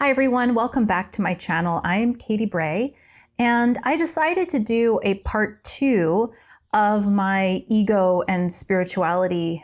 Hi everyone, welcome back to my channel. I'm Katy Bray, and I decided to do a part 2 of my ego and spirituality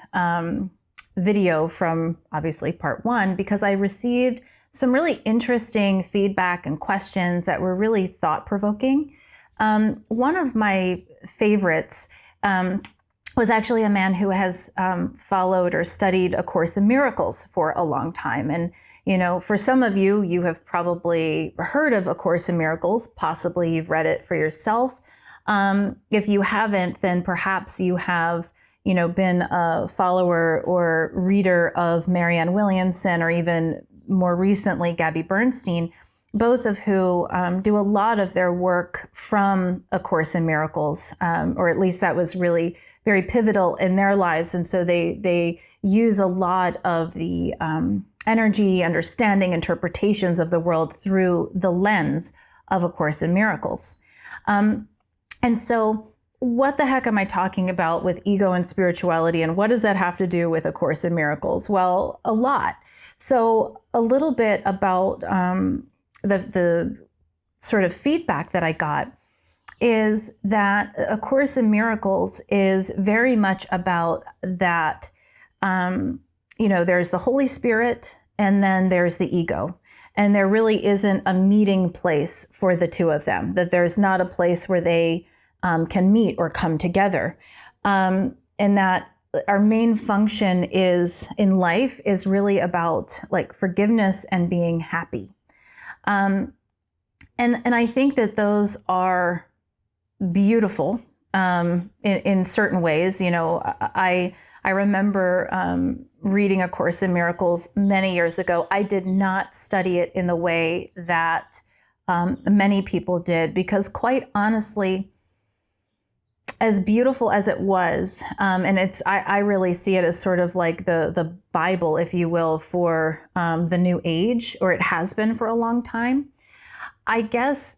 video from obviously part 1 because I received some really interesting feedback and questions that were really thought-provoking. One of my favorites was actually a man who has followed or studied A Course in Miracles for a long time. And you know, for some of you, you have probably heard of A Course in Miracles. Possibly you've read it for yourself. If you haven't, then perhaps you have, been a follower or reader of Marianne Williamson, or even more recently, Gabby Bernstein, both of who do a lot of their work from A Course in Miracles, or at least that was really very pivotal in their lives. And so they use a lot of the energy, understanding, interpretations of the world through the lens of A Course in Miracles. And so what the heck am I talking about with ego and spirituality, and what does that have to do with A Course in Miracles? Well, a lot. So a little bit about the sort of feedback that I got is that A Course in Miracles is very much about that. There's the Holy Spirit and then there's the ego. And there really isn't a meeting place for the two of them, that there's not a place where they can meet or come together. And that our main function is in life is really about like forgiveness and being happy. And I think that those are beautiful in certain ways. I remember reading A Course in Miracles many years ago. I did not study it in the way that many people did, because quite honestly, as beautiful as it was, and I really see it as sort of like the Bible, if you will, for the new age, or it has been for a long time. I guess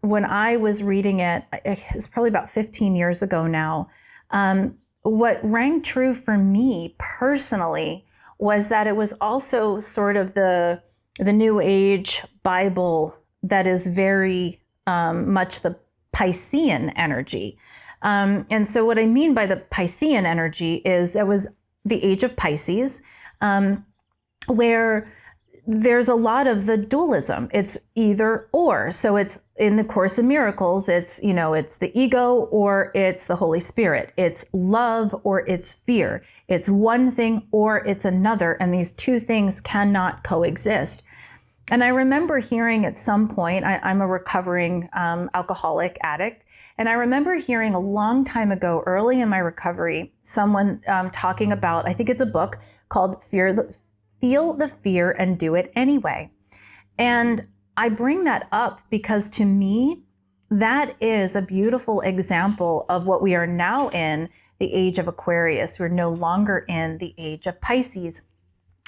when I was reading it, it's probably about 15 years ago now, what rang true for me personally was that it was also sort of the New Age Bible that is very much the Piscean energy. And so what I mean by the Piscean energy is it was the age of Pisces, where there's a lot of the dualism. It's either or. So it's in the Course in Miracles, it's the ego or it's the Holy Spirit. It's love or it's fear. It's one thing or it's another. And these two things cannot coexist. And I remember hearing at some point, I'm a recovering alcoholic addict. And I remember hearing a long time ago, early in my recovery, someone talking about, I think it's a book called Feel the Fear and Do It Anyway. And I bring that up because to me, that is a beautiful example of what we are now in, the age of Aquarius. We're no longer in the age of Pisces.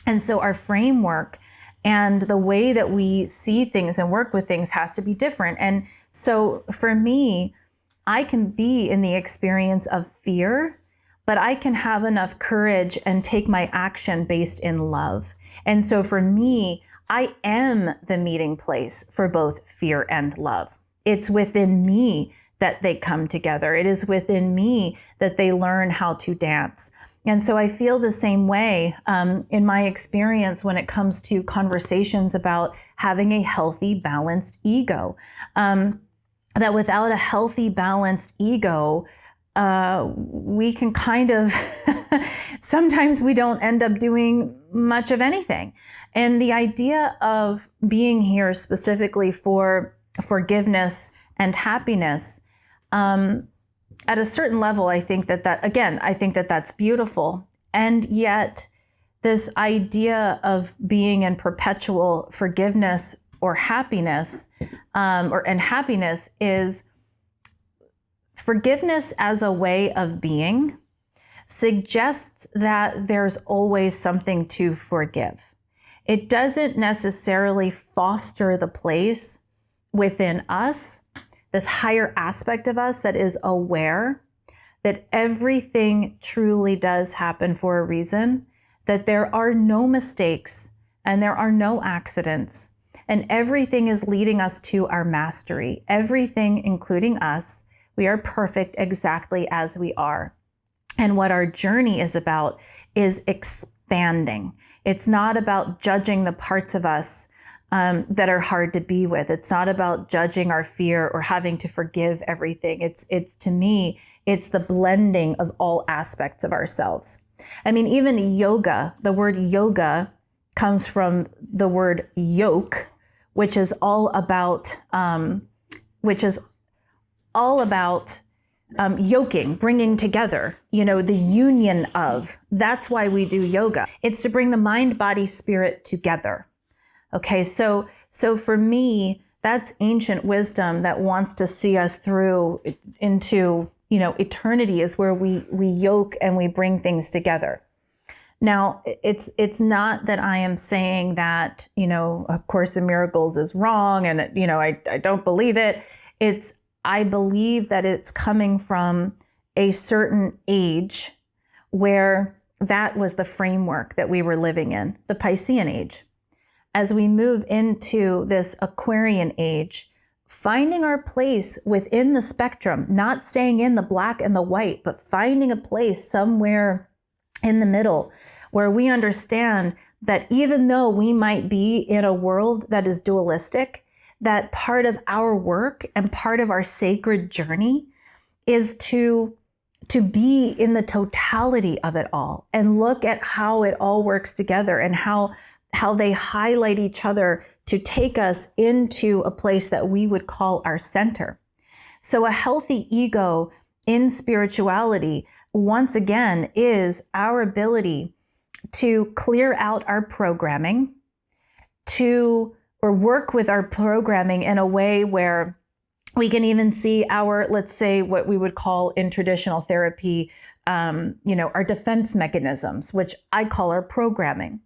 And so our framework and the way that we see things and work with things has to be different. And so for me, I can be in the experience of fear, but I can have enough courage and take my action based in love. And so for me, I am the meeting place for both fear and love. It's within me that they come together. It is within me that they learn how to dance. And so I feel the same way in my experience when it comes to conversations about having a healthy, balanced ego. That without a healthy, balanced ego, we can kind of, sometimes we don't end up doing much of anything. And the idea of being here specifically for forgiveness and happiness, at a certain level, I think that that's beautiful. And yet this idea of being in perpetual forgiveness or happiness, and happiness is forgiveness as a way of being suggests that there's always something to forgive. It doesn't necessarily foster the place within us, this higher aspect of us that is aware that everything truly does happen for a reason, that there are no mistakes and there are no accidents, and everything is leading us to our mastery. Everything, including us, we are perfect exactly as we are. And what our journey is about is expanding. It's not about judging the parts of us that are hard to be with. It's not about judging our fear or having to forgive everything. It's to me, it's the blending of all aspects of ourselves. I mean, even yoga, the word yoga comes from the word yoke, which is all about yoking, bringing together, the union of. That's why we do yoga. It's to bring the mind, body, spirit together. Okay, so for me, that's ancient wisdom that wants to see us through into, eternity, is where we yoke and we bring things together. Now, it's not that I am saying that, A Course in Miracles is wrong and, I don't believe it. I believe that it's coming from a certain age where that was the framework that we were living in, the Piscean age. As we move into this Aquarian age, finding our place within the spectrum, not staying in the black and the white, but finding a place somewhere in the middle where we understand that even though we might be in a world that is dualistic, that part of our work and part of our sacred journey is to be in the totality of it all and look at how it all works together and how they highlight each other to take us into a place that we would call our center. So a healthy ego in spirituality, once again, is our ability to clear out our programming, or work with our programming in a way where we can even see our, let's say, what we would call in traditional therapy, our defense mechanisms, which I call our programming.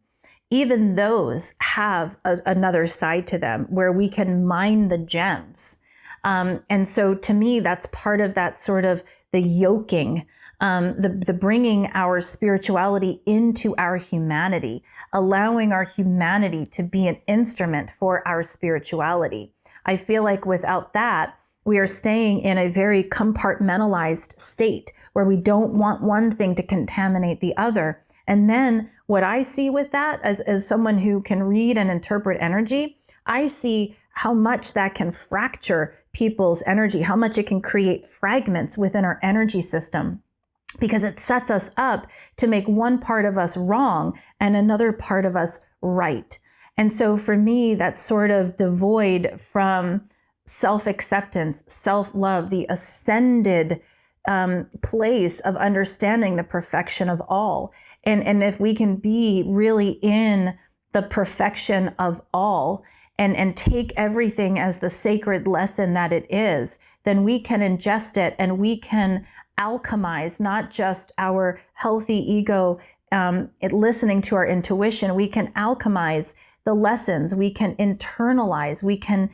Even those have another side to them where we can mine the gems. And so to me, that's part of that sort of the yoking, the bringing our spirituality into our humanity, allowing our humanity to be an instrument for our spirituality. I feel like without that, we are staying in a very compartmentalized state where we don't want one thing to contaminate the other. And then what I see with that, as someone who can read and interpret energy, I see how much that can fracture people's energy, how much it can create fragments within our energy system, because it sets us up to make one part of us wrong and another part of us right. And so for me, that's sort of devoid from self-acceptance, self-love, the ascended place of understanding the perfection of all. And if we can be really in the perfection of all and take everything as the sacred lesson that it is, then we can ingest it and we can alchemize not just our healthy ego, listening to our intuition. We can alchemize the lessons. We can internalize. We can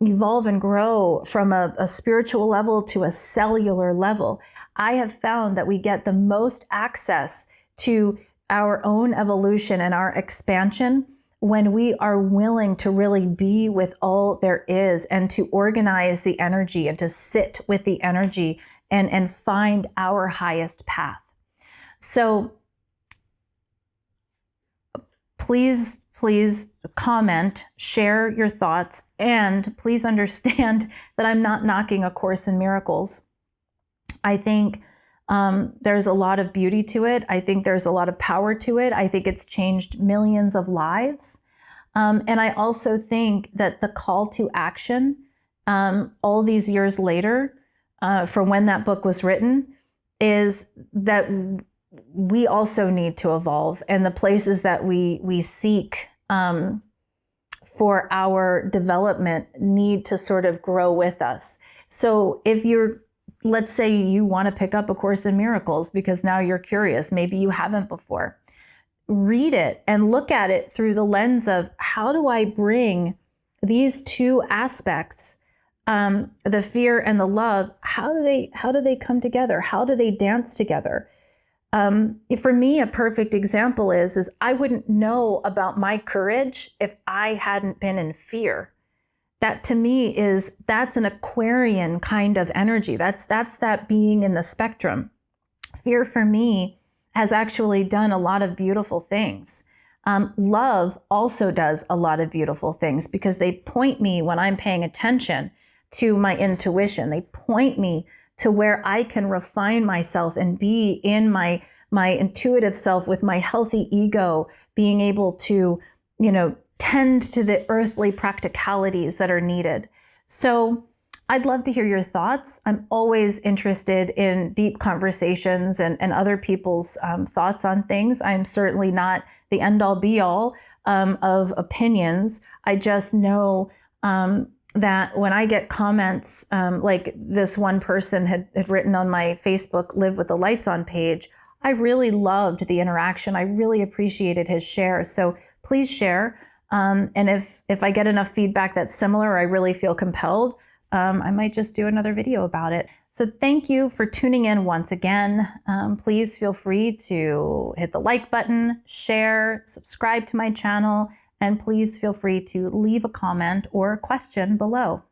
evolve and grow from a spiritual level to a cellular level. I have found that we get the most access to our own evolution and our expansion when we are willing to really be with all there is and to organize the energy and to sit with the energy and find our highest path. So please comment, share your thoughts, and please understand that I'm not knocking A Course in Miracles. I think there's a lot of beauty to it. I think there's a lot of power to it. I think it's changed millions of lives. And I also think that the call to action, all these years later, from when that book was written, is that we also need to evolve, and the places that we seek for our development need to sort of grow with us. So if let's say you want to pick up A Course in Miracles because now you're curious, maybe you haven't before, read it and look at it through the lens of how do I bring these two aspects, the fear and the love, how do they come together? How do they dance together? For me, a perfect example is I wouldn't know about my courage if I hadn't been in fear. That to me that's an Aquarian kind of energy. That's that being in the spectrum. Fear for me has actually done a lot of beautiful things. Love also does a lot of beautiful things because they point me, when I'm paying attention, to my intuition. They point me to where I can refine myself and be in my intuitive self with my healthy ego, being able to, tend to the earthly practicalities that are needed. So I'd love to hear your thoughts. I'm always interested in deep conversations and other people's thoughts on things. I'm certainly not the end-all be-all of opinions. I just know that when I get comments, like this one person had written on my Facebook Live with the Lights On page, I really loved the interaction. I really appreciated his share. So please share. And if I get enough feedback that's similar, or I really feel compelled, I might just do another video about it. So thank you for tuning in once again. Please feel free to hit the like button, share, subscribe to my channel, and please feel free to leave a comment or a question below.